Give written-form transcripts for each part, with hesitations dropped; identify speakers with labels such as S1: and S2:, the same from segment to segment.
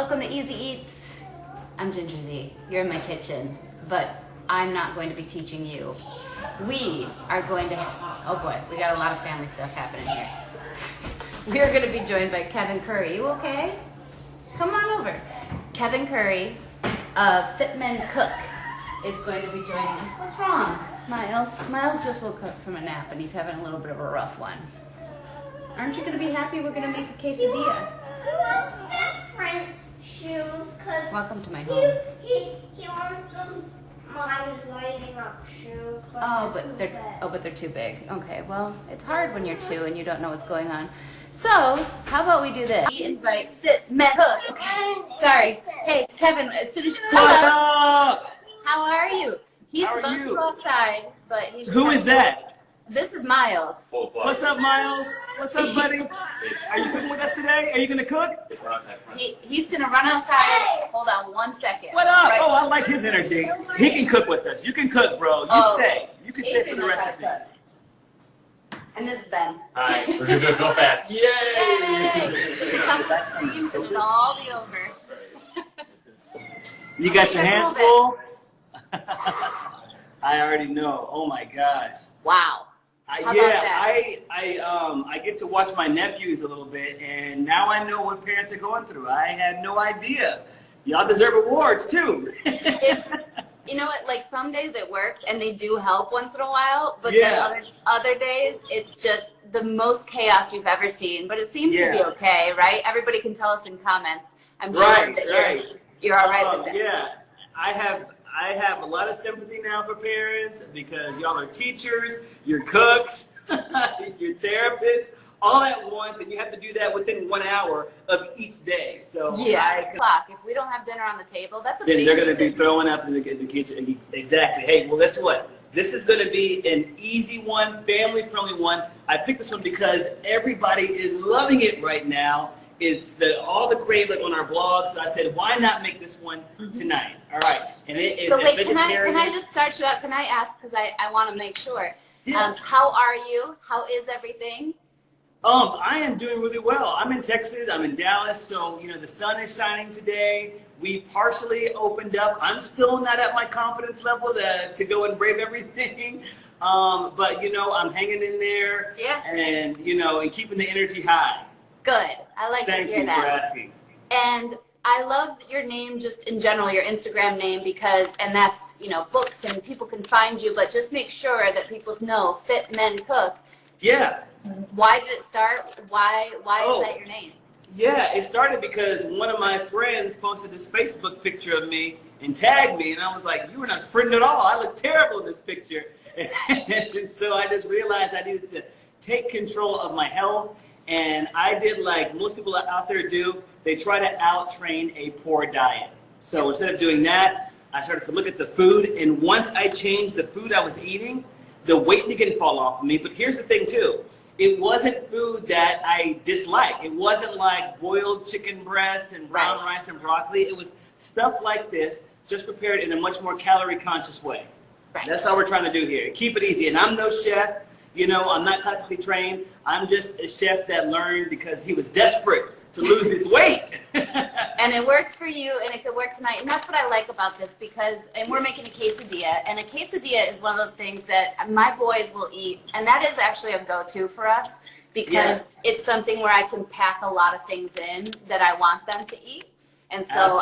S1: Welcome to Easy Eats. I'm Ginger Zee. You're in my kitchen, but I'm not going to be teaching you. We are going to, oh boy, we got a lot of family stuff happening here. We are going to be joined by Kevin Curry. You okay? Come on over. Kevin Curry of Fit Men Cook is going to be joining us. What's wrong, Miles? Miles just woke up from a nap and he's having a little bit of a rough one. Aren't you going to be happy we're going to make a quesadilla?
S2: He wants different shoes because
S1: Welcome to my home.
S2: He wants some mine lighting up shoes.
S1: But they're too big. Okay, well, it's hard when you're 2 and you don't know what's going on. So, how about we do this? We invite Fit Men Cook. Sorry. Hey, Kevin, as soon as you...
S3: Hello.
S1: How are you? He's
S3: How are
S1: supposed
S3: you?
S1: to go outside, but he's...
S3: Who is that?
S1: This is Miles.
S3: What's up, Miles? What's up, buddy? Are you cooking with us today? Are you going to cook?
S1: He's going to run outside. Hold on 1 second.
S3: What up?
S1: Right.
S3: Oh, I like his energy. He can cook with us. You can cook, bro. Stay. You can stay for the recipe.
S1: And this is Ben.
S4: Hi, we're gonna do it real fast.
S3: Yay!
S1: Just a couple of streams and it'll all be over.
S3: You got your hands full? I already know. Oh my gosh.
S1: Wow. How about that?
S3: I get to watch my nephews a little bit, and now I know what parents are going through. I had no idea. Y'all deserve awards too.
S1: It's, you know what, like some days it works and they do help once in a while, but
S3: Yeah.
S1: then other days it's just the most chaos you've ever seen. But it seems to
S3: Yeah.
S1: be okay, right? Everybody can tell us in comments. I'm sure
S3: Right,
S1: that
S3: right.
S1: you're all right with that.
S3: Yeah, I have a lot of sympathy now for parents because y'all are teachers, you're cooks, you're therapists, all at once, and you have to do that within 1 hour of each day. So
S1: Yeah, if we don't have dinner on the table, that's a
S3: then
S1: big
S3: they're going to be
S1: thing.
S3: throwing up in the kitchen. Exactly. Hey, well, guess what? This is going to be an easy one, family-friendly one. I picked this one because everybody is loving it right now. It's all the crave like on our blog, so I said, why not make this one tonight? All right, and it is
S1: So wait, can
S3: vegetarian.
S1: I just start you out? Can I ask, because I want to make sure.
S3: Yeah.
S1: How are you? How is everything?
S3: I am doing really well. I'm in Texas. I'm in Dallas, so the sun is shining today. We partially opened up. I'm still not at my confidence level to go and brave everything, but I'm hanging in there.
S1: Yeah.
S3: And and keeping the energy high.
S1: Good. I like
S3: Thank
S1: to hear
S3: you
S1: that.
S3: for asking.
S1: And I love your name just in general, your Instagram name, because, and that's, books and people can find you, but just make sure that people know Fit Men Cook.
S3: Yeah.
S1: Why did it start? Why
S3: Oh.
S1: is that your name?
S3: Yeah, it started because one of my friends posted this Facebook picture of me and tagged me, and I was like, you were not a friend at all. I look terrible in this picture. And so I just realized I needed to take control of my health, and I did like most people out there do. They try to out-train a poor diet. So instead of doing that, I started to look at the food, and once I changed the food I was eating, the weight began to fall off of me. But here's the thing too. It wasn't food that I disliked. It wasn't like boiled chicken breasts and brown rice and broccoli. It was stuff like this, just prepared in a much more calorie-conscious way.
S1: Right.
S3: That's all we're trying to do here. Keep it easy. And I'm no chef. I'm not classically trained. I'm just a chef that learned because he was desperate to lose his weight.
S1: And it works for you, and it could work tonight. And that's what I like about this, and we're making a quesadilla, and a quesadilla is one of those things that my boys will eat, and that is actually a go-to for us because it's something where I can pack a lot of things in that I want them to eat. And so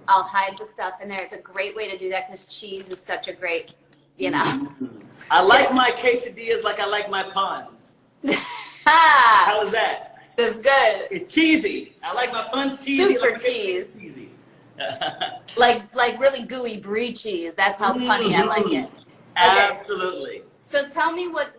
S1: I'll hide the stuff in there. It's a great way to do that because cheese is such a great,
S3: I like my quesadillas like I like my puns.
S1: Ha!
S3: How is that?
S1: That's good.
S3: It's cheesy. I like my puns cheesy.
S1: Super
S3: like my quesadillas
S1: cheese.
S3: cheesy.
S1: like really gooey brie cheese. That's how punny I like it. Okay.
S3: Absolutely.
S1: So tell me what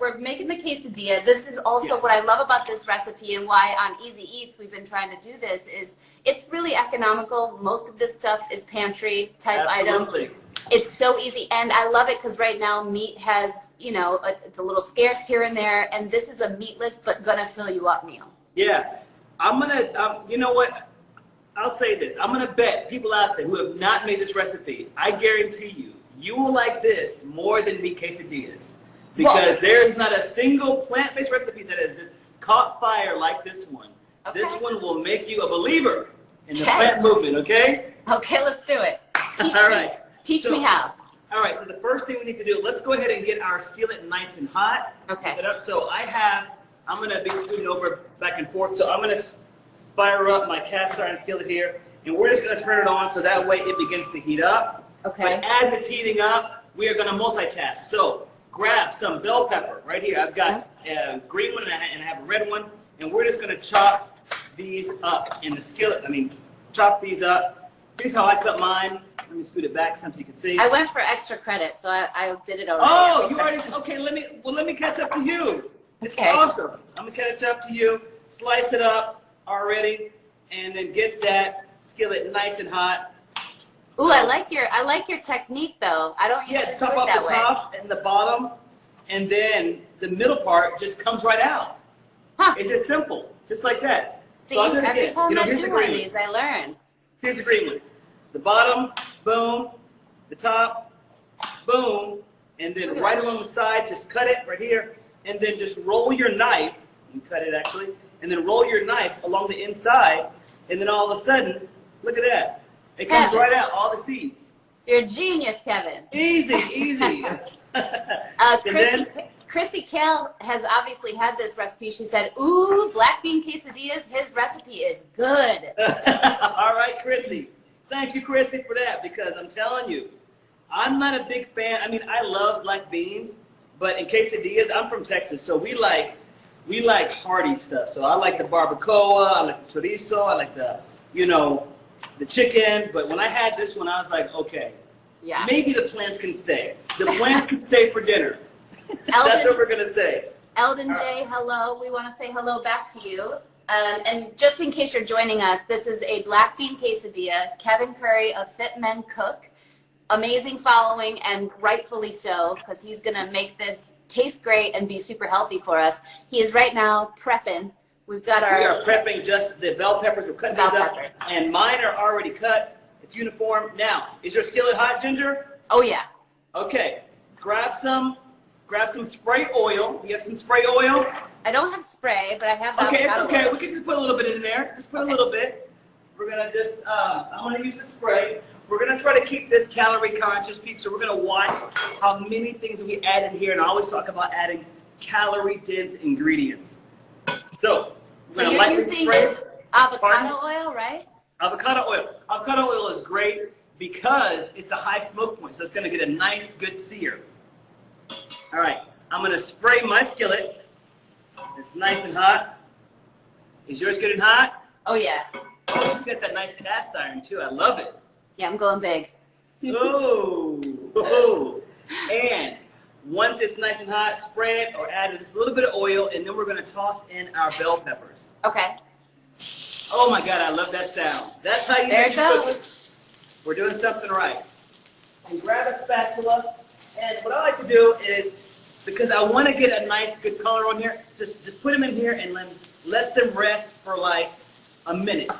S1: we're making the quesadilla. This is also what I love about this recipe and why on Easy Eats we've been trying to do this is it's really economical. Most of this stuff is pantry type
S3: Absolutely.
S1: item. It's so easy, and I love it because right now meat has, it's a little scarce here and there, and this is a meatless but gonna fill you up meal.
S3: Yeah. I'm gonna, you know what? I'll say this. I'm gonna bet people out there who have not made this recipe, I guarantee you will like this more than meat quesadillas. Because there is not a single plant-based recipe that has just caught fire like this one.
S1: Okay.
S3: This one will make you a believer and the plant movement, okay?
S1: Okay, let's do it. Teach
S3: All
S1: me.
S3: right.
S1: Teach me how.
S3: All right, so the first thing we need to do, let's go ahead and get our skillet nice and hot.
S1: Okay.
S3: Get it up. So I'm going to be scooting over back and forth. So I'm going to fire up my cast iron skillet here, and we're just going to turn it on so that way it begins to heat up.
S1: Okay.
S3: But as it's heating up, we are going to multitask. So grab some bell pepper right here. I've got a green one and I have a red one, and we're just going to chop these up in the skillet. Chop these up. Here's how I cut mine. Let me scoot it back so you can see.
S1: I went for extra credit, so I did it already.
S3: Oh, you already, okay, let me catch up to you. It's awesome. I'm gonna catch up to you, slice it up already, and then get that skillet nice and hot.
S1: Ooh, I like your technique though. I don't usually do it
S3: top off
S1: that
S3: the
S1: way.
S3: top and the bottom, and then the middle part just comes right out.
S1: Huh.
S3: It's just simple, just like that.
S1: See,
S3: So I'll do it
S1: every
S3: again.
S1: time I
S3: here's the
S1: do one of
S3: green one.
S1: these, I learn.
S3: Here's the green one. The bottom, boom. The top, boom. And then right along the side, just cut it right here. And then just roll your knife. You cut it actually. And then roll your knife along the inside. And then all of a sudden, look at that. It comes
S1: Kevin.
S3: right out, all the seeds.
S1: You're a genius, Kevin.
S3: Easy, easy.
S1: Chrissy Kale has obviously had this recipe. She said, ooh, black bean quesadillas, his recipe is good.
S3: All right, Chrissy. Thank you, Chrissy, for that, because I'm telling you, I'm not a big fan. I love black beans, but in quesadillas, I'm from Texas, so we like hearty stuff. So I like the barbacoa, I like the chorizo, I like the chicken. But when I had this one, I was like, okay,
S1: Yeah.
S3: maybe the plants can stay. The plants can stay for dinner. That's what we're going to say.
S1: Eldon J, hello. We want to say hello back to you. And just in case you're joining us, this is a black bean quesadilla. Kevin Curry of Fit Men Cook. Amazing following, and rightfully so, because he's going to make this taste great and be super healthy for us. He is right now prepping. We are
S3: prepping just the bell peppers. We're cutting these up, and mine are already cut. It's uniform. Now, is your skillet hot, Ginger?
S1: Oh, yeah.
S3: Okay. Grab some spray oil. Do you have some spray oil?
S1: I don't have spray, but I have the
S3: Okay, it's
S1: avocado
S3: okay.
S1: oil.
S3: We can just put a little bit in there. Just put a little bit. We're going to just, I'm going to use the spray. We're going to try to keep this calorie conscious, peeps. So we're going to watch how many things we add in here. And I always talk about adding calorie dense ingredients. So we're going to lightly
S1: using
S3: spray.
S1: avocado oil, right?
S3: Avocado oil. Avocado oil is great because it's a high smoke point. So it's going to get a nice, good sear. All right. I'm going to spray my skillet. It's nice and hot. Is yours good and hot?
S1: Oh, yeah.
S3: Oh, you got that nice cast iron, too. I love it.
S1: Yeah, I'm going big.
S3: Oh. And once it's nice and hot, spray it or add just a little bit of oil, and then we're going to toss in our bell peppers.
S1: Okay.
S3: Oh, my God. I love that sound. That's how you
S1: There
S3: make
S1: it
S3: your
S1: goes.
S3: cookies. We're doing something right. And grab a spatula. And what I like to do is, because I want to get a nice, good color on here, just put them in here and let them rest for like a minute.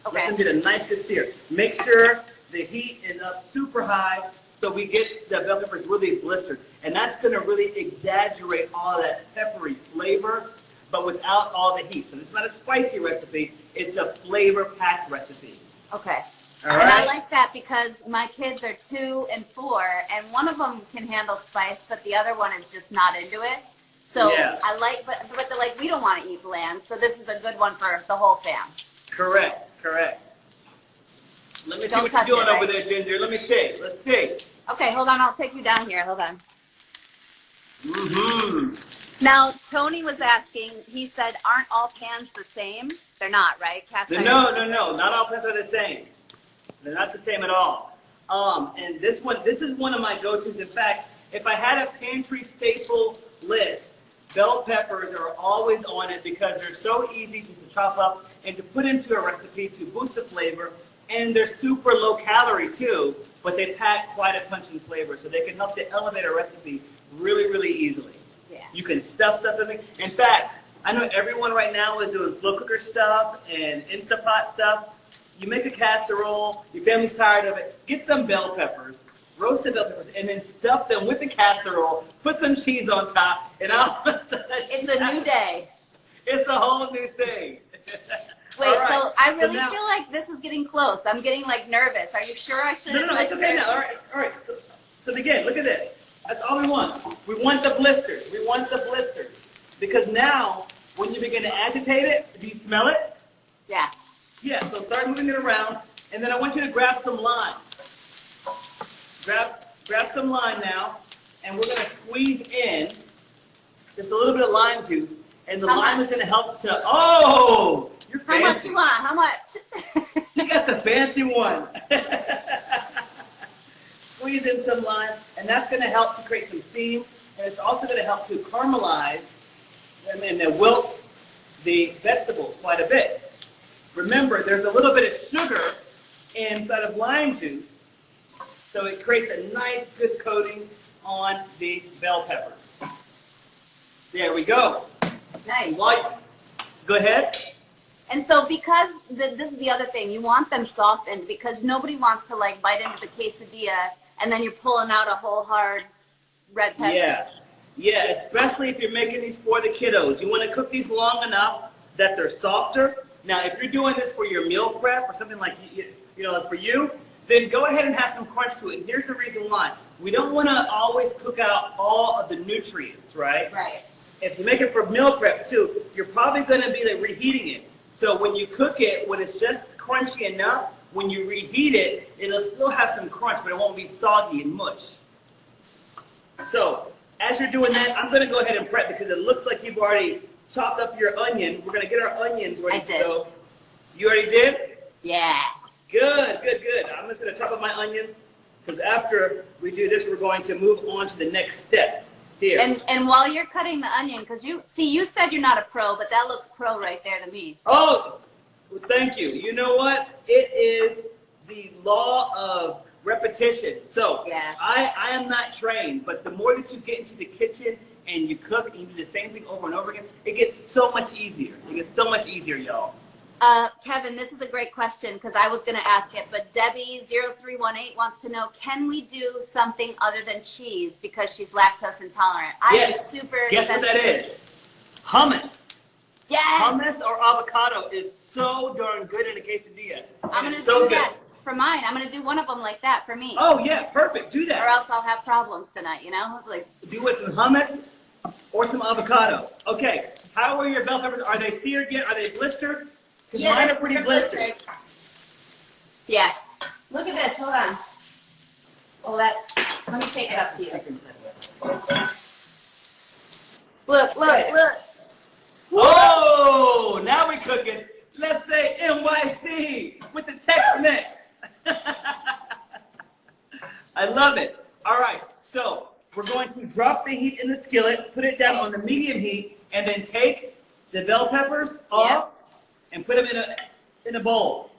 S1: Okay.
S3: Let them get a nice, good sear. Make sure the heat is up super high so we get the bell peppers really blistered. And that's going to really exaggerate all that peppery flavor, but without all the heat. So it's not a spicy recipe. It's a flavor-packed recipe.
S1: Okay.
S3: All
S1: And I
S3: right?
S1: like that because my kids are 2 and 4, and one of them can handle spice, but the other one is just not into it. So
S3: Yeah.
S1: I like, but they're like, we don't want to eat bland, so this is a good one for the whole fam.
S3: Correct. Let me see
S1: Don't
S3: what you're
S1: touch
S3: doing
S1: it,
S3: over
S1: right?
S3: there, Ginger. Let me see. Let's see.
S1: Okay, hold on, I'll take you down here. Hold on.
S3: Mm-hmm.
S1: Now, Tony was asking, he said, aren't all pans the same? They're not, right? Cast iron.
S3: No. Not all pans are the same. They're not the same at all. And this is one of my go-tos. In fact, if I had a pantry staple list, bell peppers are always on it because they're so easy just to chop up and to put into a recipe to boost the flavor. And they're super low calorie too, but they pack quite a pungent flavor, so they can help to elevate a recipe really, really easily.
S1: Yeah.
S3: You can stuff in it. In fact, I know everyone right now is doing slow cooker stuff and Instapot stuff. You make a casserole, your family's tired of it, get some bell peppers, roast the bell peppers, and then stuff them with the casserole, put some cheese on top, and all of a sudden,
S1: It's a new day.
S3: it's a whole new thing.
S1: Wait,
S3: All right.
S1: so I really
S3: now,
S1: feel like this is getting close. I'm getting like nervous. Are you sure I shouldn't?
S3: No, it's okay now. All right. So begin. Look at this. That's all we want. We want the blisters. We want the blisters. Because now, when you begin to agitate it, do you smell it?
S1: Yeah.
S3: Yeah, so start moving it around. And then I want you to grab some lime. Grab some lime now. And we're going to squeeze in just a little bit of lime juice. And the lime is going to help to, oh, you're fancy.
S1: How much you want? How much?
S3: You got the fancy one. Squeeze in some lime, and that's going to help to create some steam, and it's also going to help to caramelize and wilt the vegetables quite a bit. Remember, there's a little bit of sugar inside of lime juice, so it creates a nice, good coating on the bell peppers. There we go.
S1: Nice.
S3: Go ahead.
S1: And so because this is the other thing, you want them softened because nobody wants to like bite into the quesadilla and then you're pulling out a whole hard red pepper.
S3: Yeah, especially if you're making these for the kiddos. You want to cook these long enough that they're softer. Now, if you're doing this for your meal prep or something like, like for you, then go ahead and have some crunch to it. And here's the reason why. We don't want to always cook out all of the nutrients, right?
S1: Right.
S3: If you make it for meal prep too, you're probably going to be like reheating it. So when you cook it, when it's just crunchy enough, when you reheat it, it'll still have some crunch, but it won't be soggy and mush. So as you're doing that, I'm going to go ahead and prep because it looks like you've already chopped up your onion. We're going to get our onions ready to go. You already did?
S1: Yeah.
S3: Good. I'm just going to chop up my onions because after we do this, we're going to move on to the next step. Here.
S1: And while you're cutting the onion, because you said you're not a pro, but that looks pro right there to me.
S3: Oh, well, thank you. You know what? It is the law of repetition. So
S1: yeah.
S3: I am not trained, but the more that you get into the kitchen and you cook and you do the same thing over and over again, it gets so much easier. It gets so much easier, y'all.
S1: Kevin, this is a great question because I was going to ask it, but Debbie0318 wants to know, can we do something other than cheese because she's lactose intolerant?
S3: Yes.
S1: I'm super
S3: Guess what that is? Hummus.
S1: Yes.
S3: Hummus or avocado is so darn good in a quesadilla.
S1: I'm going to
S3: so
S1: do that for mine. I'm going to do one of them like that for me.
S3: Oh, yeah, perfect. Do that.
S1: Or else I'll have problems tonight, Like,
S3: do it with hummus or some avocado. Okay, how are your bell peppers? Are they seared yet? Are they blistered?
S1: Yeah,
S3: mine are pretty blistered.
S1: Yeah. Look at this. Hold on. Oh, let me shake it up to you. Look.
S3: Oh, now we're cooking. Let's say NYC with the Tex-Mex. I love it. All right, so we're going to drop the heat in the skillet, put it down on the medium heat, and then take the bell peppers off and put them in a bowl.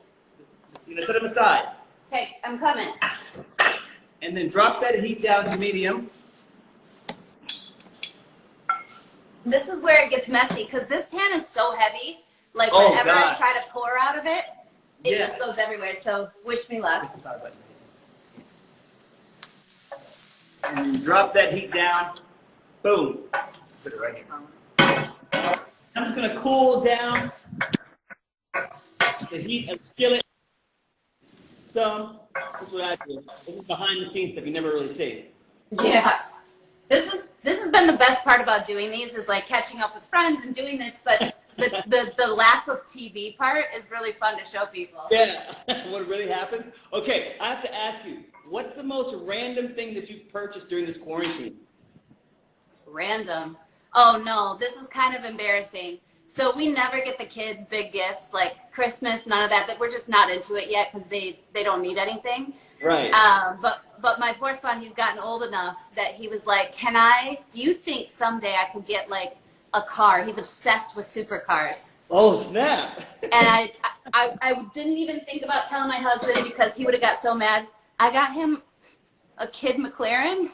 S3: Set them aside.
S1: Okay, I'm coming.
S3: And then drop that heat down to medium.
S1: This is where it gets messy because this pan is so heavy. Like whenever I try to pour out of it, it just goes everywhere. So wish me luck.
S3: And then drop that heat down. Boom. Put it right here. I'm just going to cool down the heat of the skillet. So, this is what I do. This is behind the scenes stuff you never really see.
S1: Yeah. This has been the best part about doing these is like catching up with friends and doing this, but the lack of TV part is really fun to show people.
S3: Yeah. What really happens? Okay, I have to ask you, what's the most random thing that you've purchased during this quarantine?
S1: Random. Oh no, this is kind of embarrassing. So we never get the kids big gifts like Christmas, none of that. That we're just not into it yet because they don't need anything.
S3: Right.
S1: But my poor son, he's gotten old enough that he was like, do you think someday I could get like a car? He's obsessed with supercars.
S3: Oh, snap.
S1: And I didn't even think about telling my husband because he would have got so mad. I got him a kid McLaren.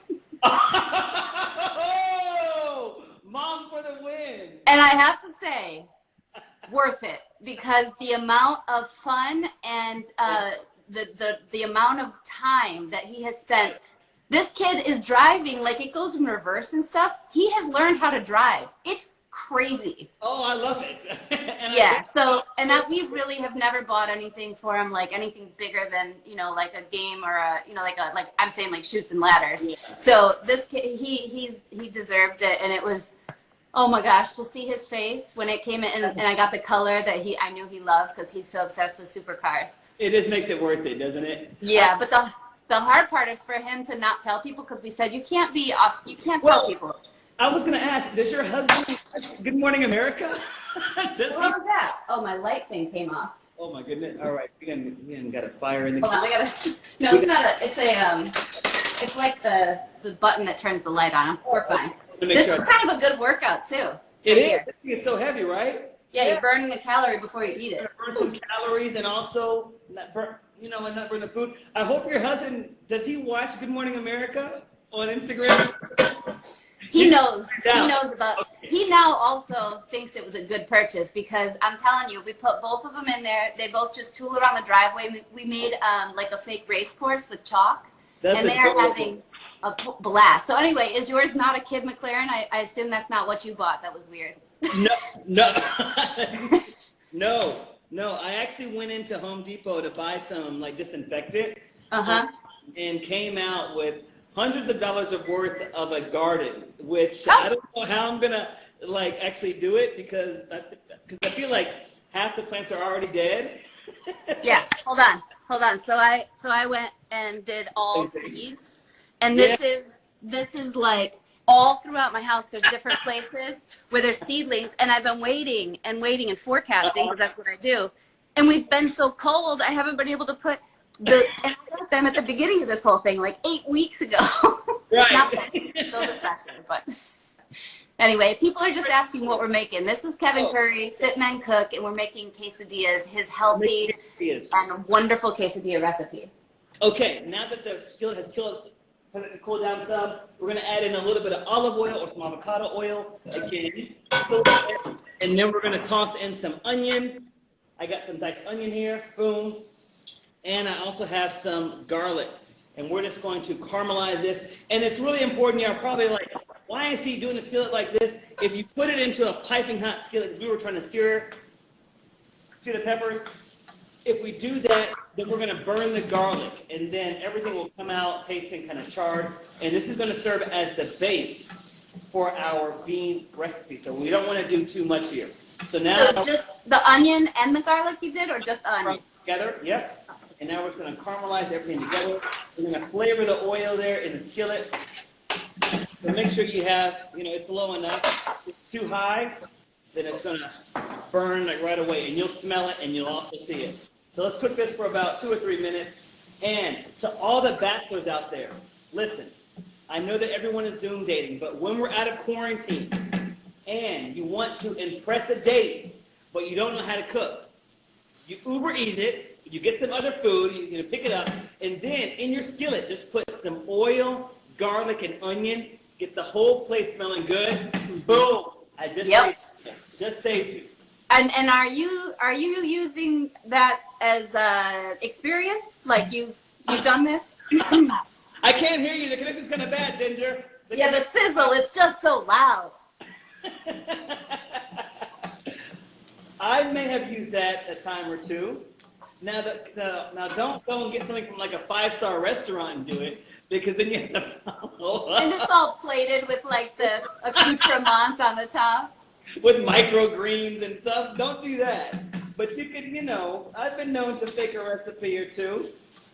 S3: Oh, mom for the win.
S1: And I have to say, worth it because the amount of fun and the amount of time that he has spent. This kid is driving like it goes in reverse and stuff. He has learned how to drive. It's crazy.
S3: Oh, I love it.
S1: Yeah. So, and that we really have never bought anything for him, like anything bigger than, you know, like a game or a, you know, like I'm saying like Chutes and Ladders.
S3: Yeah.
S1: So this kid, he deserved it, and it was, oh my gosh, to see his face when it came in, and I got the color that I knew he loved because he's so obsessed with supercars.
S3: It just makes it worth it, doesn't it?
S1: Yeah, but the hard part is for him to not tell people, because we said you can't tell people.
S3: I was going to ask, does your husband Good Morning America?
S1: What was that? Oh, my light thing came off.
S3: Oh my goodness. All right. We done got a fire in the
S1: Hold on, we gotta. No, it's not a. It's like the button that turns the light on. We're fine. This is kind of a good workout too.
S3: It is. It's so heavy, right?
S1: Yeah, you're burning the calorie before you eat it.
S3: Burn some calories and also not burn the food. I hope your husband, does he watch Good Morning America on Instagram?
S1: He knows. He knows about. Okay. He now also thinks it was a good purchase, because I'm telling you, we put both of them in there. They both just tool around the driveway. We made like a fake race course with chalk, and they are having a blast. So anyway, is yours not a Kid McLaren? I assume that's not what you bought. That was weird.
S3: No. I actually went into Home Depot to buy some like disinfectant, and came out with hundreds of dollars of worth of a garden, which I don't know how I'm gonna like actually do it, because I feel like half the plants are already dead.
S1: Yeah, hold on. So I went and did all seeds, and this is like all throughout my house. There's different places where there's seedlings, and I've been waiting and forecasting, because that's what I do. And we've been so cold, I haven't been able to put and I got them at the beginning of this whole thing, like 8 weeks ago.
S3: Right.
S1: Not those are faster, but anyway, people are just asking what we're making. This is Kevin Curry, Fit Men Cook, and we're making quesadillas, his healthy and wonderful quesadilla recipe. Okay,
S3: now that the skillet has cooled down some, we're going to add in a little bit of olive oil or some avocado oil again. And then we're going to toss in some onion. I got some diced onion here. Boom. And I also have some garlic. And we're just going to caramelize this. And it's really important. You're probably like, why is he doing a skillet like this? If you put it into a piping hot skillet, we were trying to sear the peppers. If we do that, then we're going to burn the garlic. And then everything will come out tasting kind of charred. And this is going to serve as the base for our bean recipe. So we don't want to do too much here. So now,
S1: so just the onion and the garlic you did, or just the onion?
S3: Together, yep. And now we're going to caramelize everything together. We're going to flavor the oil there in the skillet. So make sure you have, it's low enough. If it's too high, then it's going to burn like right away. And you'll smell it, and you'll also see it. So let's cook this for about 2 or 3 minutes. And to all the bachelors out there, listen, I know that everyone is Zoom dating, but when we're out of quarantine and you want to impress a date, but you don't know how to cook, you Uber eat it. You get some other food, you pick it up, and then in your skillet, just put some oil, garlic, and onion. Get the whole place smelling good. Boom! I just saved you.
S1: And are you using that as experience? Like you've done this?
S3: I can't hear you. The connection's kind of bad, Ginger.
S1: The sizzle is just so loud.
S3: I may have used that a time or two. Now don't go and get something from like a 5-star restaurant and do it, because then you have to follow up.
S1: And it's all plated with like the accoutrements on the top.
S3: With microgreens and stuff. Don't do that. But you can, I've been known to fake a recipe or two.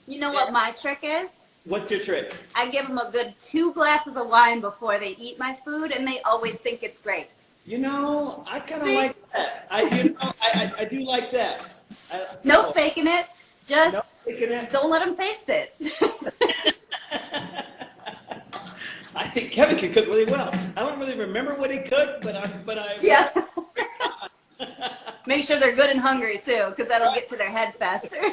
S1: You know what my trick is?
S3: What's your trick?
S1: I give them a good 2 glasses of wine before they eat my food, and they always think it's great.
S3: I kind of like that. I do like that.
S1: No faking it. Just
S3: no faking it.
S1: Don't let them taste it.
S3: I think Kevin can cook really well. I don't really remember what he cooked, but I
S1: yeah. Make sure they're good and hungry too, because that'll get to their head faster.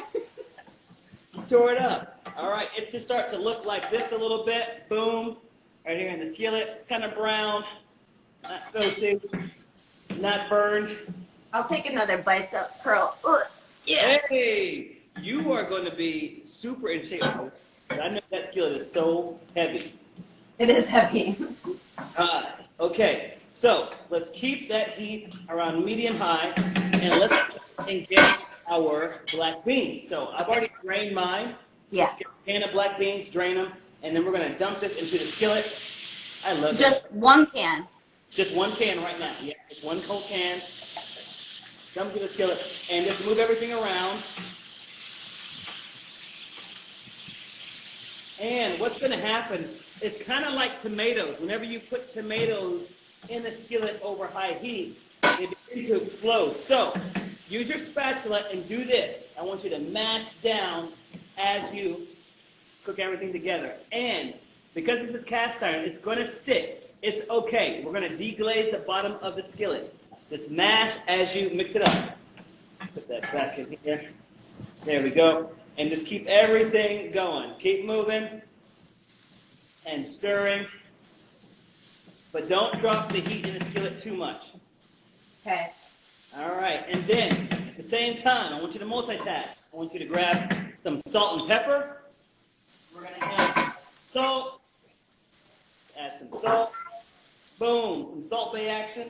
S3: Stir it up. All right, it should start to look like this a little bit. Boom. Right here in the skillet. It's kind of brown. Not toasty. Not burned.
S1: I'll take another bicep curl.
S3: Yeah. Hey, you are going to be super in shape. I know that skillet is so heavy.
S1: It is heavy.
S3: Okay, So let's keep that heat around medium high, and let's get our black beans. So I've already drained mine.
S1: Yeah.
S3: Let's get a can of black beans, drain them, and then we're gonna dump this into the skillet. I love
S1: Just one can.
S3: Just one can right now. Yeah, just one cold can. Dump to the skillet, and just move everything around. And what's going to happen, it's kind of like tomatoes. Whenever you put tomatoes in the skillet over high heat, they begin to explode. So use your spatula and do this. I want you to mash down as you cook everything together. And because this is cast iron, it's going to stick. It's okay. We're going to deglaze the bottom of the skillet. Just mash as you mix it up. Put that back in here. There we go. And just keep everything going. Keep moving and stirring. But don't drop the heat in the skillet too much.
S1: Okay.
S3: All right. And then, at the same time, I want you to multitask. I want you to grab some salt and pepper. We're going to add salt. Add some salt. Boom. Some Salt Bay action.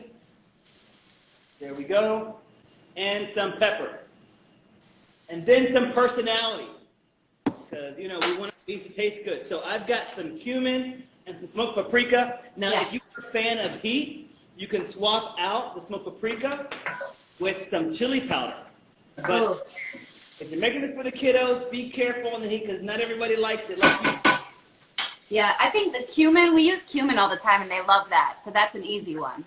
S3: There we go. And some pepper. And then some personality. Because, you know, we want these to taste good. So I've got some cumin and some smoked paprika. Now, if you're a fan of heat, you can swap out the smoked paprika with some chili powder. But if you're making this for the kiddos, be careful on the heat because not everybody likes it like you.
S1: Yeah, I think the cumin, we use cumin all the time and they love that. So that's an easy one.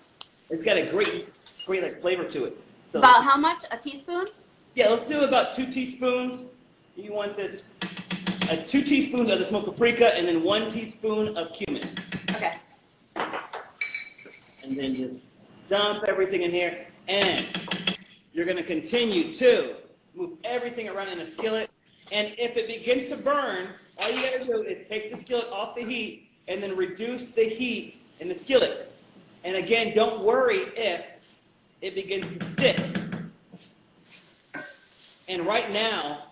S3: It's got a great like flavor to it. So
S1: About how much? A teaspoon?
S3: yeah, let's do about 2 teaspoons. You want this, 2 teaspoons of the smoked paprika and then 1 teaspoon of cumin.
S1: Okay.
S3: And then just dump everything in here. And you're going to continue to move everything around in a skillet. And if it begins to burn, all you got to do is take the skillet off the heat and then reduce the heat in the skillet. And again, don't worry if it begins to stick. And right now,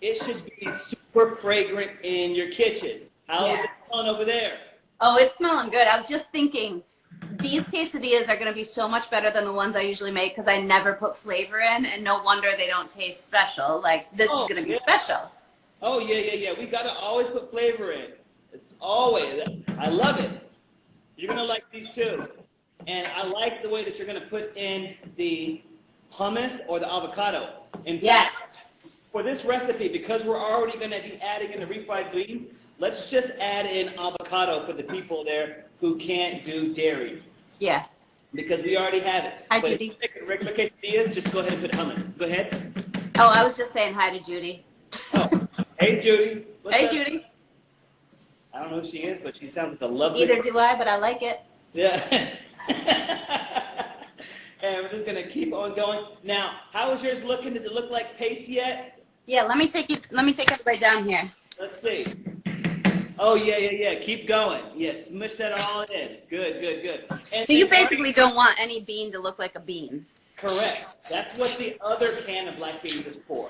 S3: it should be super fragrant in your kitchen. How is it smelling over there?
S1: Oh, it's smelling good. I was just thinking, these quesadillas are going to be so much better than the ones I usually make because I never put flavor in, and no wonder they don't taste special. Like, this is going to be special.
S3: Oh, yeah. We got to always put flavor in. It's always. I love it. You're going to like these too. And I like the way that you're going to put in the hummus or the avocado. In fact, for this recipe, because we're already going to be adding in the refried beans, let's just add in avocado for the people there who can't do dairy.
S1: Yeah.
S3: Because we already have it.
S1: Hi,
S3: but
S1: Judy.
S3: If you make regular quesadillas, just go ahead and put hummus. Go ahead.
S1: Oh, I was just saying hi to Judy.
S3: Oh. Hey, Judy.
S1: Hey, Judy.
S3: I don't know who she is, but she sounds like a lovely...
S1: Either do I, but I like it.
S3: Yeah. And we're just going to keep on going. Now, how is yours looking? Does it look like paste yet?
S1: Yeah, let me take it right down here.
S3: Let's see. Oh, yeah. Keep going. Yeah, smush that all in. Good. And
S1: So you basically don't want any bean to look like a bean.
S3: Correct. That's what the other can of black beans is for.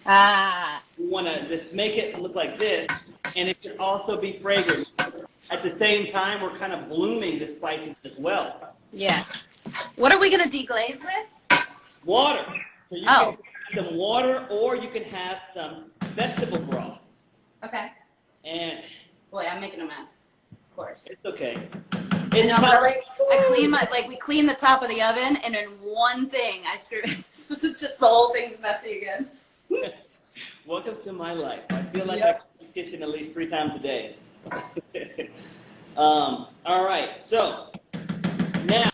S1: Ah.
S3: We want to just make it look like this, and it can also be fragrant. At the same time, we're kind of blooming the spices as well.
S1: Yeah. What are we going to deglaze with?
S3: Water. So you can have some water, or you can have some vegetable broth.
S1: Okay.
S3: And
S1: boy, I'm making a mess. Of course.
S3: it's okay.
S1: I know, but we clean the top of the oven, and in one thing, I screw it. Just the whole thing's messy again.
S3: Welcome to my life. I feel like I clean the kitchen at least 3 times a day. All right, so now,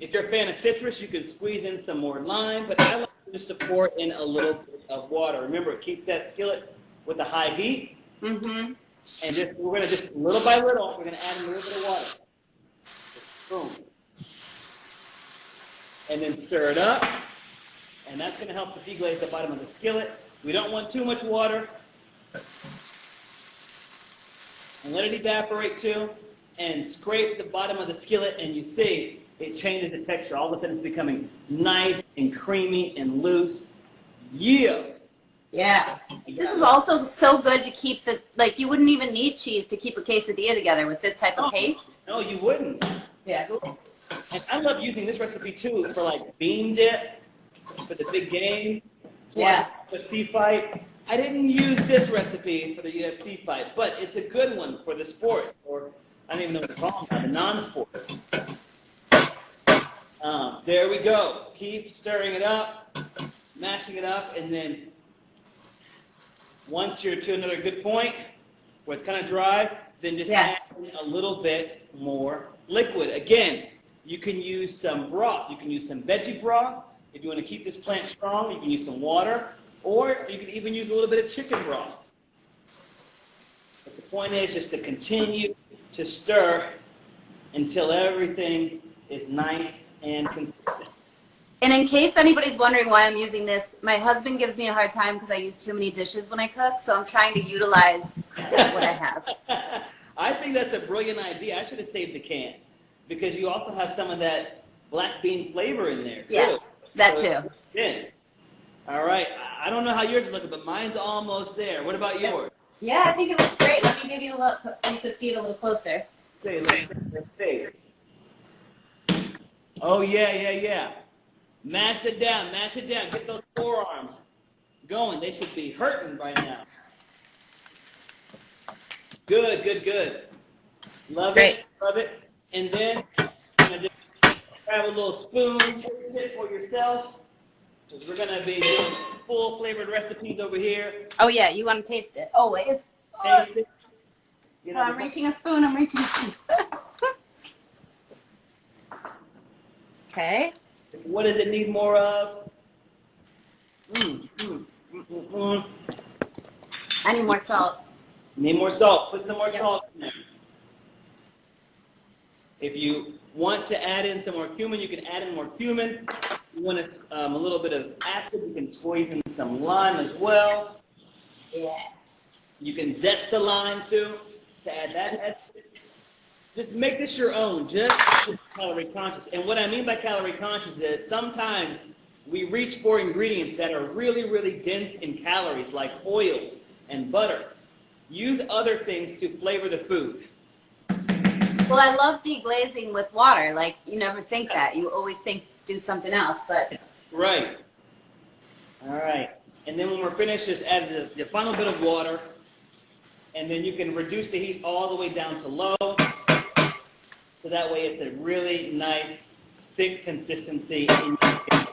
S3: if you're a fan of citrus, you can squeeze in some more lime, but I like just to pour in a little bit of water. Remember, keep that skillet with a high heat.
S1: Mm-hmm.
S3: And we're going to just little by little, we're going to add a little bit of water. Just boom. And then stir it up. And that's going to help to deglaze the bottom of the skillet. We don't want too much water. And let it evaporate too. And scrape the bottom of the skillet, and you see it changes the texture. All of a sudden it's becoming nice and creamy and loose. Yeah.
S1: Yeah. This is also so good to keep you wouldn't even need cheese to keep a quesadilla together with this type of paste.
S3: No, you wouldn't.
S1: Yeah.
S3: And I love using this recipe too for like bean dip, for the big game.
S1: Yeah.
S3: The UFC fight. I didn't use this recipe for the UFC fight, but it's a good one for the sport, or I don't even know what to call them now, the non-sports. There we go. Keep stirring it up, mashing it up, and then once you're to another good point where it's kind of dry, then just add in a little bit more liquid. Again, you can use some broth. You can use some veggie broth. If you want to keep this plant strong, you can use some water, or you can even use a little bit of chicken broth. But the point is just to continue to stir until everything is nice and consistent.
S1: And in case anybody's wondering why I'm using this, my husband gives me a hard time because I use too many dishes when I cook, so I'm trying to utilize what I have.
S3: I think that's a brilliant idea. I should have saved the can, because you also have some of that black bean flavor in there, too.
S1: Yes, that too.
S3: Yeah. All right. I don't know how yours is looking, but mine's almost there. What about yours?
S1: Yeah, I think it looks great. Let me give you a look so you can see it a little closer.
S3: Let's see. Oh, yeah. Mash it down. Get those forearms going. They should be hurting right now. Good. Love it. And then you're going to just grab a little spoon, taste it for yourself, because we're going to be doing full flavored recipes over here.
S1: Oh, yeah, you want to taste it. Always.
S3: Taste it. You know,
S1: I'm reaching a spoon. Okay.
S3: What does it need more of?
S1: I need more salt.
S3: Need more salt. Put some more salt in there. If you want to add in some more cumin, you can add in more cumin. If you want a little bit of acid, you can squeeze in some lime as well.
S1: Yeah.
S3: You can zest the lime too to add that acid. Just make this your own, just calorie conscious. And what I mean by calorie conscious is that sometimes we reach for ingredients that are really, really dense in calories, like oils and butter. Use other things to flavor the food.
S1: Well, I love deglazing with water. Like, you never think that. You always think do something else, but...
S3: Right. All right. And then when we're finished, just add the final bit of water. And then you can reduce the heat all the way down to low. So that way it's a really nice, thick consistency in your cake.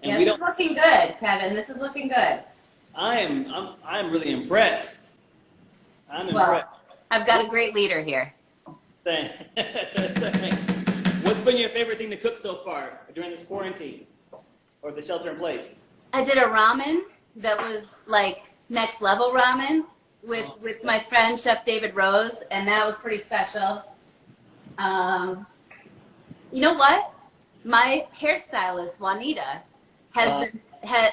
S1: Yeah, this is looking good, Kevin. This is looking good.
S3: I'm really impressed. I'm impressed.
S1: I've got a great leader here.
S3: Thanks. What's been your favorite thing to cook so far during this quarantine or the shelter in place?
S1: I did a ramen that was like next level ramen with my friend Chef David Rose, and that was pretty special. You know what? My hairstylist Juanita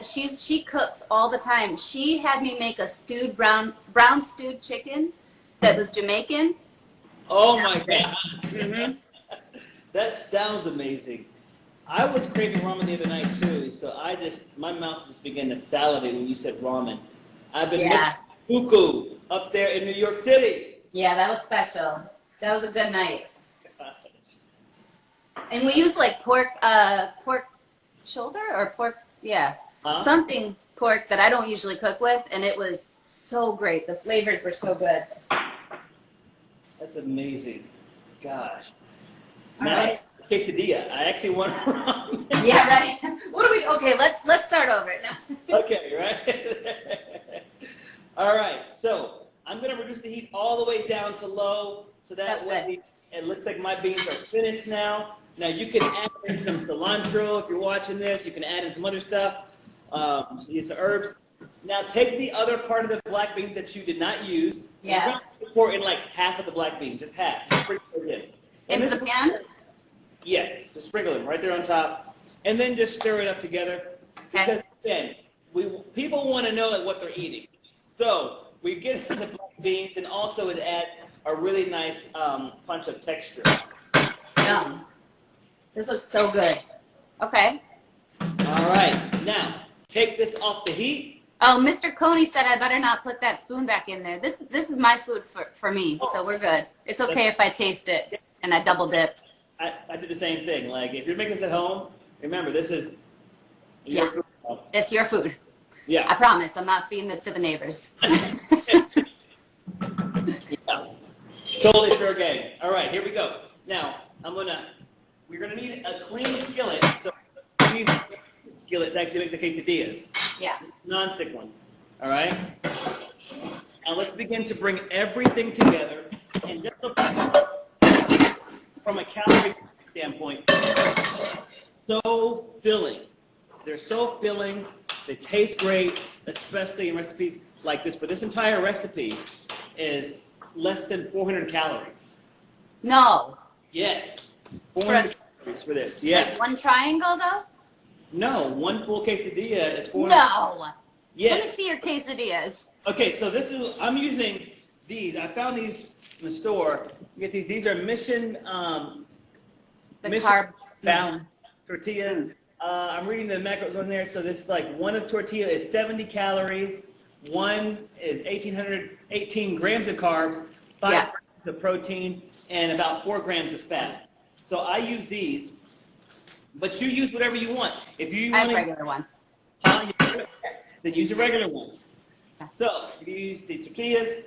S1: she cooks all the time. She had me make a stewed brown stewed chicken that was Jamaican.
S3: Oh my God.
S1: Mm-hmm.
S3: That sounds amazing. I was craving ramen the other night too, so my mouth just began to salivate when you said ramen. I've been missing fuku up there in New York City.
S1: Yeah, that was special. That was a good night. And we used like pork shoulder or pork, something pork that I don't usually cook with, and it was so great. The flavors were so good.
S3: That's amazing. Gosh.
S1: All
S3: Now,
S1: right.
S3: Quesadilla. I actually want ramen.
S1: Yeah, right. Okay, let's start over it now.
S3: Okay, right? All right, so I'm going to reduce the heat all the way down to low, so that way it looks like my beans are finished now. Now you can add in some cilantro if you're watching this. You can add in some other stuff, use some herbs. Now take the other part of the black beans that you did not use.
S1: Yeah.
S3: And pour in like half of the black beans, just half. Just sprinkle it in.
S1: Into the pan?
S3: Yes, just sprinkle them right there on top, and then just stir it up together. Because again, people want to know like what they're eating. So we get the black beans, and also it adds a really nice punch of texture.
S1: Yum. This looks so good. Okay.
S3: All right, now take this off the heat
S1: Oh, Mr. Coney said I better not put that spoon back in there. This is my food for me, so we're good. It's okay if I taste it and I double dip.
S3: I did the same thing. Like, if you're making this at home, remember, this is your food.
S1: It's your food.
S3: Yeah.
S1: I promise I'm not feeding this to the neighbors.
S3: Yeah. Totally sure game. All right, here we go. Now, we're gonna need a clean skillet. So we use a skillet to actually make the quesadillas.
S1: Yeah.
S3: Non-stick one. All right. Now let's begin to bring everything together. And just from a calorie standpoint, so filling. They're so filling. They taste great, especially in recipes like this. But this entire recipe is less than 400 calories.
S1: No.
S3: Yes. 400 calories for this. Yes.
S1: Like one triangle, though?
S3: No, one full quesadilla is 400.
S1: No.
S3: Yes.
S1: Let me see your quesadillas.
S3: Okay, so I'm using these. I found these in the store. You get these. These are Mission
S1: Carb
S3: bound tortillas. I'm reading the macros on there. So this is like one of tortilla is 70 calories. One is 18 grams of carbs, 5 grams of protein, and about 4 grams of fat. So I use these, but you use whatever you want. If you
S1: I
S3: want
S1: have regular ones.
S3: Then use the regular ones. So you use these tortillas,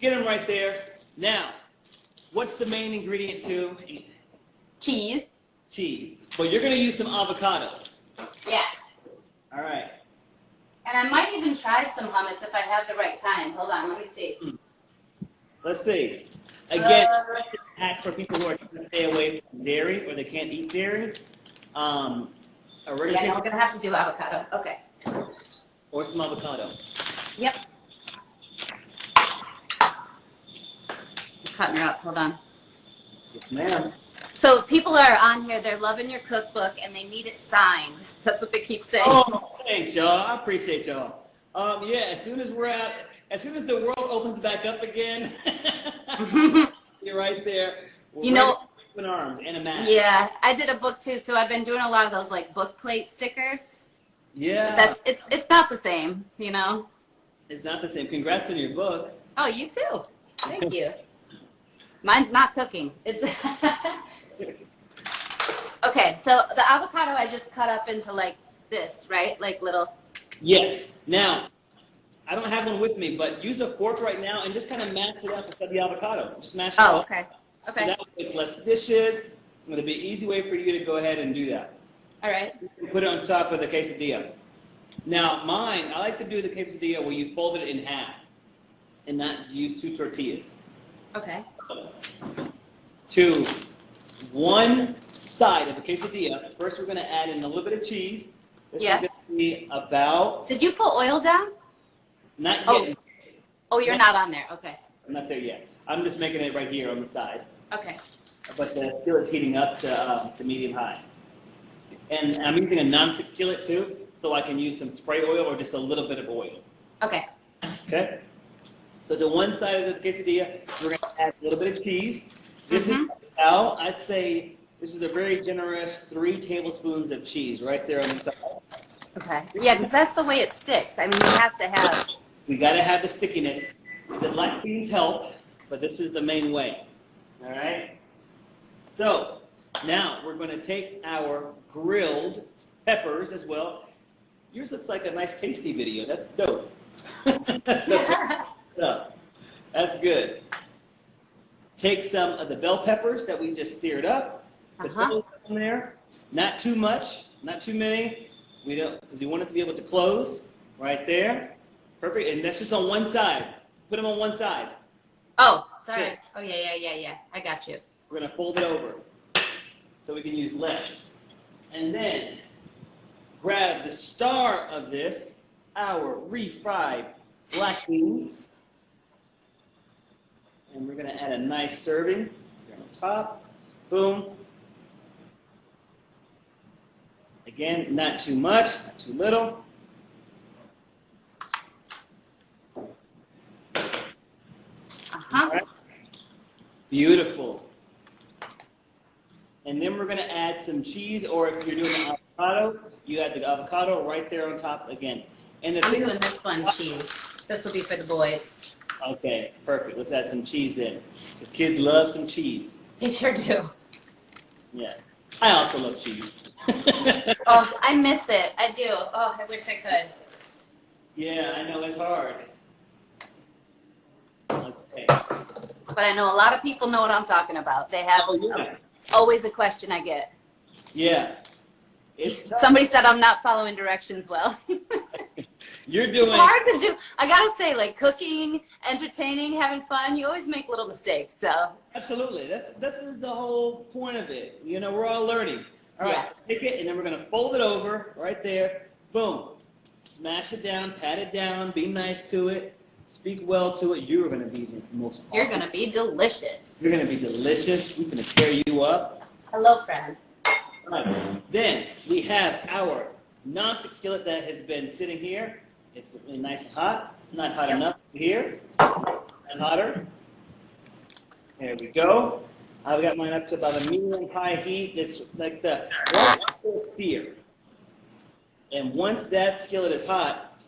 S3: get them right there. Now, what's the main ingredient to?
S1: Cheese.
S3: Cheese. But you're going to use some avocado.
S1: Yeah.
S3: All right.
S1: And I might even try some hummus if I have the right kind. Hold on, let me see.
S3: Let's see. Again, hack for people who are trying to stay away from dairy or they can't eat dairy.
S1: Yeah, no, we're going to have to do avocado. Okay.
S3: Or some avocado.
S1: Yep. I'm cutting her up. Hold on.
S3: Yes, ma'am.
S1: So people are on here, they're loving your cookbook, and they need it signed. That's what they keep saying.
S3: Oh, thanks, y'all. I appreciate y'all. Yeah, as soon as the world opens back up again, you're right there. We're open arms and a mask.
S1: Yeah, I did a book too, so I've been doing a lot of those like book plate stickers.
S3: Yeah.
S1: But it's not the same, you know.
S3: It's not the same. Congrats on your book.
S1: Oh, you too. Thank you. Mine's not cooking. It's okay. So the avocado I just cut up into like this, right? Like little.
S3: Yes. Now, I don't have one with me, but use a fork right now and just kind of mash it up instead of the avocado. Just smash it up.
S1: Oh, okay. Okay.
S3: So that way it's less dishes. It's going to be an easy way for you to go ahead and do that.
S1: All right.
S3: Put it on top of the quesadilla. Now, I like to do the quesadilla where you fold it in half and not use 2 tortillas.
S1: Okay.
S3: To one side of the quesadilla, first we're going to add in a little bit of cheese. This is going to be about...
S1: Did you put oil down?
S3: Not yet.
S1: Oh, you're not on there. Okay.
S3: I'm not there yet. I'm just making it right here on the side.
S1: Okay.
S3: But the skillet's heating up to medium high. And I'm using a non-stick skillet too, so I can use some spray oil or just a little bit of oil.
S1: Okay.
S3: Okay? So to one side of the quesadilla, we're going to add a little bit of cheese. This is about, I'd say, this is a very generous 3 tablespoons of cheese right there on the side.
S1: Okay. Yeah, because that's the way it sticks. I mean, you have to have...
S3: We got to have the stickiness. The black beans help, but this is the main way. All right? So, now we're going to take our grilled peppers as well. Yours looks like a nice tasty video. That's dope. That's good. Take some of the bell peppers that we just seared up. Put those in there. Not too much, not too many. We don't, because we want it to be able to close right there. Perfect. And that's just on one side. Put them on one side.
S1: Oh, sorry. Good. Oh, yeah. I got you.
S3: We're going to fold it over so we can use less. And then grab the star of this, our refried black beans. And we're going to add a nice serving here on top. Boom. Again, not too much, not too little. Right. Beautiful. And then we're going to add some cheese, or if you're doing an avocado, you add the avocado right there on top again. And the
S1: I'm
S3: thing
S1: doing this one cheese. This will be for the boys.
S3: Okay, perfect. Let's add some cheese in. Because kids love some cheese.
S1: They sure do.
S3: Yeah. I also love cheese.
S1: Oh, I miss it. I do. Oh, I wish I could.
S3: Yeah, I know it's hard. Okay.
S1: But I know a lot of people know what I'm talking about. They have.
S3: Oh, yeah.
S1: It's always a question I get.
S3: Yeah. It's tough.
S1: Somebody said I'm not following directions well.
S3: You're doing.
S1: It's hard to do. I gotta say, like cooking, entertaining, having fun. You always make little mistakes. So.
S3: Absolutely. This is the whole point of it. You know, we're all learning. All right,
S1: Yeah.
S3: so take it, and then we're gonna fold it over right there. Boom. Smash it down, pat it down, be nice to it, speak well to it. You're gonna be the most awesome.
S1: You're gonna be delicious.
S3: You're gonna be delicious. We're gonna tear you up.
S1: Hello, friend.
S3: All right. Then we have our nonstick skillet that has been sitting here. It's really nice and hot. Not hot enough here. And hotter. There we go. I've got mine up to about a medium-high heat. It's like the sear. And once that skillet is hot,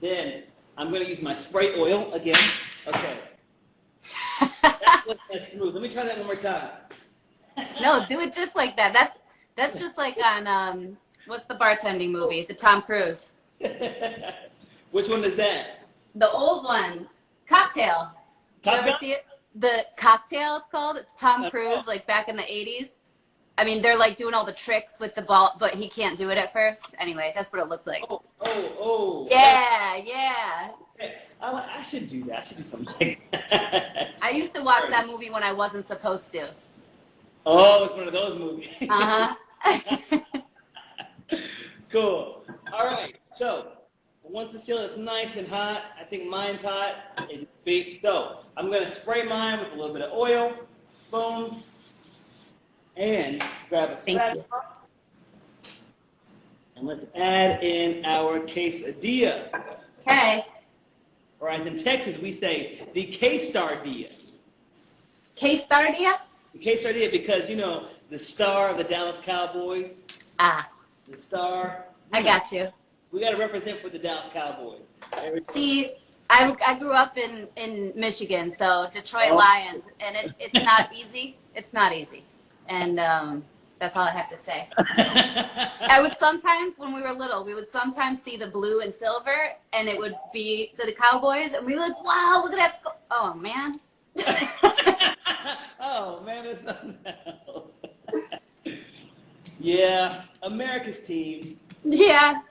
S3: then I'm going to use my spray oil again. Okay. That's smooth. Let me try that one more time.
S1: No, do it just like that. That's just like on what's the bartending movie? The Tom Cruise.
S3: Which one is that?
S1: The old one, Cocktail. You
S3: Top
S1: ever
S3: Gun?
S1: see it? The Cocktail, it's called. It's Tom Cruise, like back in the 80s. I mean, they're like doing all the tricks with the ball, but he can't do it at first. Anyway, that's what it looks like.
S3: Oh.
S1: Yeah.
S3: Okay. I should do that. I should do something like that.
S1: I used to watch that movie when I wasn't supposed to.
S3: Oh, it's one of those movies.
S1: Uh-huh.
S3: Cool. All right. So once the skillet is nice and hot, I think mine's hot. It's big. So I'm going to spray mine with a little bit of oil. Boom. And grab a spatula. And let's add in our quesadilla.
S1: Okay.
S3: Or as in Texas, we say the quesadilla.
S1: Quesadilla?
S3: The quesadilla because, you know, the star of the Dallas Cowboys.
S1: Ah,
S3: The star.
S1: I got you.
S3: We got to represent for the Dallas Cowboys.
S1: See, I grew up in Michigan, so Detroit Lions, and it's not easy. It's not easy. And that's all I have to say. I would sometimes, when we were little, we would sometimes see the blue and silver, and it would be the Cowboys, and we'd be like, wow, look at that. Oh, man.
S3: Oh, man, it's something else. Yeah, America's team.
S1: Yeah.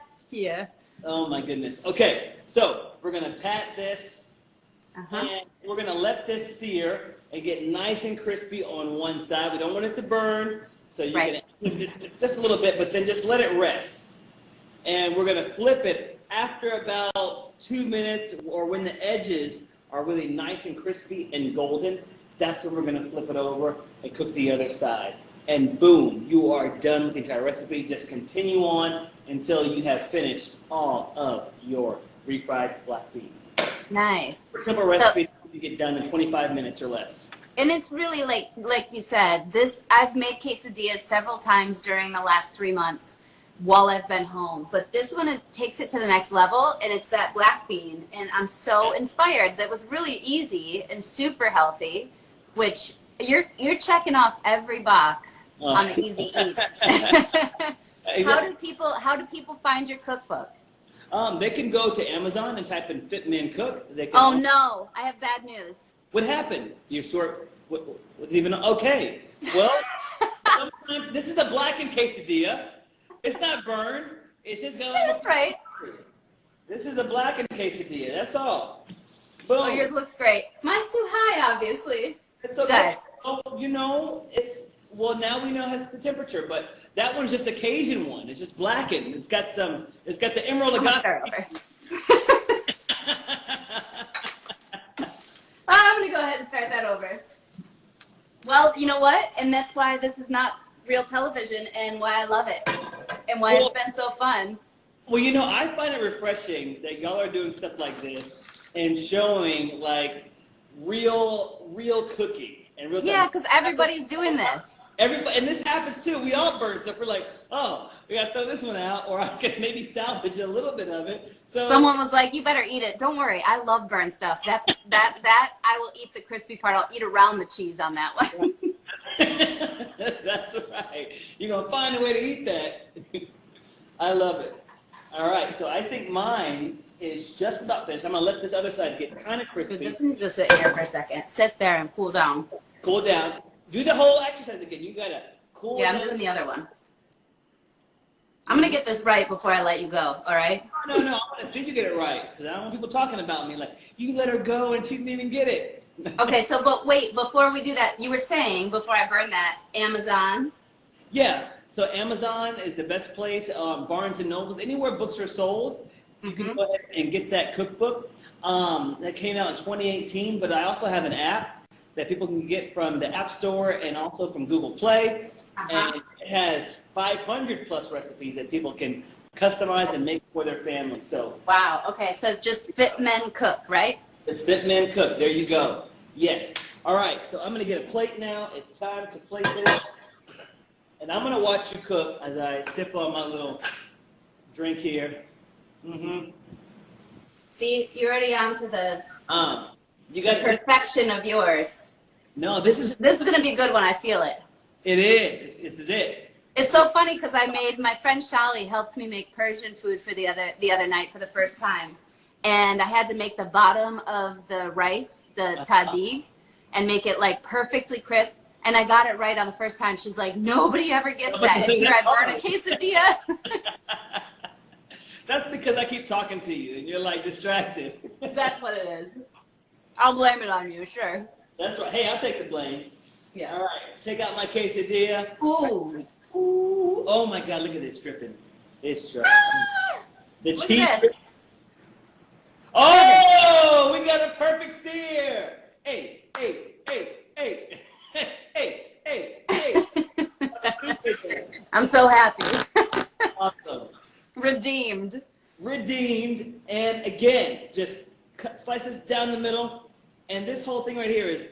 S3: Oh, my goodness. Okay, so we're going to pat this,
S1: Uh-huh.
S3: and we're going to let this sear and get nice and crispy on one side. We don't want it to burn, so you
S1: Right.
S3: can just a little bit, but then just let it rest. And we're going to flip it after about 2 minutes, or when the edges are really nice and crispy and golden. That's when we're going to flip it over and cook the other side. And boom, you are done with the entire recipe. Just continue on until you have finished all of your refried black beans.
S1: Nice.
S3: Simple recipe you get done in 25 minutes or less.
S1: And it's really like you said, I've made quesadillas several times during the last 3 months while I've been home. But this one takes it to the next level, and it's that black bean. And I'm so inspired. That was really easy and super healthy, which you're checking off every box on the Easy Eats. How do people find your cookbook?
S3: They can go to Amazon and type in Fit Men Cook. They can
S1: Oh no, I have bad news.
S3: What happened? You sort was even okay. Well, sometimes this is a blackened quesadilla. It's not burned. It's just got.
S1: That's right.
S3: This is a blackened quesadilla. That's all. Boom.
S1: Oh, yours looks great. Mine's too high, obviously.
S3: It's okay.
S1: Guys.
S3: Oh, you know, now we know has the temperature, but that one's just a Cajun one. It's just blackened. It's got the emerald
S1: I'm gonna
S3: agave.
S1: start over. I'm gonna go ahead and start that over. Well, you know what? And that's why this is not real television, and why I love it, and why it's been so fun.
S3: Well, you know, I find it refreshing that y'all are doing stuff like this and showing like real cooking and real.
S1: Yeah, because everybody's doing this.
S3: Everybody, and this happens too. We all burn stuff. We're like, oh, we gotta throw this one out, or I can maybe salvage a little bit of it. So
S1: Someone was like, "You better eat it." Don't worry, I love burnt stuff. That I will eat the crispy part. I'll eat around the cheese on that one.
S3: That's right. You're gonna find a way to eat that. I love it. All right, so I think mine is just about finished. I'm gonna let this other side get kind of
S1: So
S3: crispy.
S1: this needs to sit here for a second. Sit there and cool down.
S3: Cool down. Do the whole exercise again. You gotta cool
S1: Yeah,
S3: down.
S1: I'm doing the other one. I'm gonna get this right before I let you go. All right?
S3: No. I want to see you get it right because I don't want people talking about me like you let her go and she didn't even get it.
S1: Okay. So, but wait, before we do that, you were saying before I burn that Amazon.
S3: Yeah. So Amazon is the best place. Barnes and Nobles, anywhere books are sold, you can go ahead and get that cookbook. That came out in 2018, but I also have an app that people can get from the App Store and also from Google Play. And it has 500 plus recipes that people can customize and make for their family. So
S1: Wow. Okay. So just Fit Men Cook, right?
S3: it's Fit Man Cook. There you go. Yes. All right. So I'm going to get a plate now. It's time to plate this. And I'm going to watch you cook as I sip on my little drink here.
S1: See, you're already onto the
S3: You got
S1: perfection of yours.
S3: No, this is
S1: gonna be a good one. I feel it.
S3: it is. This is it.
S1: It's so funny because I made my friend Shali helped me make Persian food for the other night for the first time, and I had to make the bottom of the rice, the tahdig, and make it like perfectly crisp. And I got it right on the first time. She's like, nobody ever gets that. And here I burn a quesadilla.
S3: That's because I keep talking to you and you're like distracted.
S1: That's what it is. I'll blame it on you, sure.
S3: That's right. Hey, I'll take the blame.
S1: Yeah.
S3: All right. Check out my quesadilla.
S1: Ooh.
S3: Ooh. Oh my God, look at this dripping. It's dripping. The
S1: Look
S3: cheese.
S1: at this.
S3: Oh, we got a perfect sear. Hey.
S1: I'm so happy.
S3: Awesome.
S1: Redeemed.
S3: And again, just slice this down the middle. And this whole thing right here is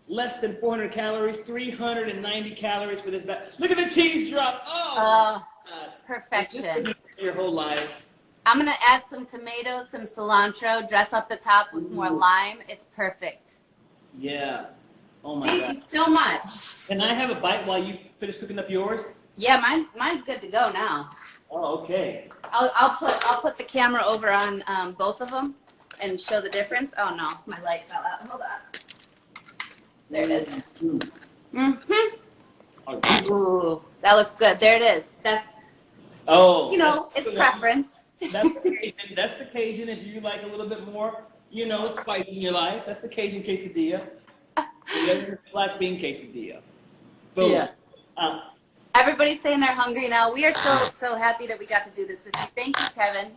S3: less than 400 calories, 390 calories for this bag. Look at the cheese drop. Oh,
S1: perfection.
S3: Your whole life.
S1: I'm going to add some tomatoes, some cilantro, dress up the top with more lime. It's perfect.
S3: Yeah. Oh my
S1: Thank
S3: God.
S1: you so much.
S3: Can I have a bite while you finish cooking up yours?
S1: Yeah, mine's good to go now.
S3: Oh, okay.
S1: I'll put the camera over on both of them and show the difference. Oh no, my light fell out. Hold on. There it is. Ooh, that looks good. There it is. That's it's preference.
S3: That's the Cajun. If you like a little bit more, spice in your life, that's the Cajun quesadilla. The black bean quesadilla. Boom.
S1: Yeah. Everybody's saying they're hungry now. We are so happy that we got to do this with you. Thank you, Kevin.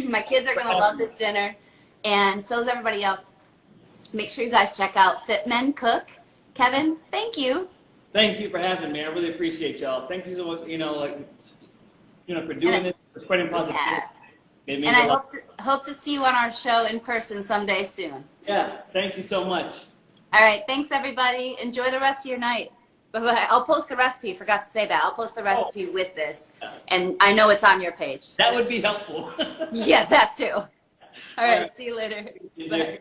S1: My kids are going to love this dinner, and so is everybody else. Make sure you guys check out Fit Men Cook. Kevin, thank you.
S3: Thank you for having me. I really appreciate y'all. Thank you so much, for doing this, for spreading positivity.
S1: Yeah. And I hope to see you on our show in person someday soon.
S3: Yeah, thank you so much.
S1: All right, thanks everybody. Enjoy the rest of your night. Bye-bye. I'll post the recipe. Forgot to say that. I'll post the recipe with this. And I know it's on your page.
S3: That would be helpful.
S1: Yeah, that too. All right, see you later. Bye.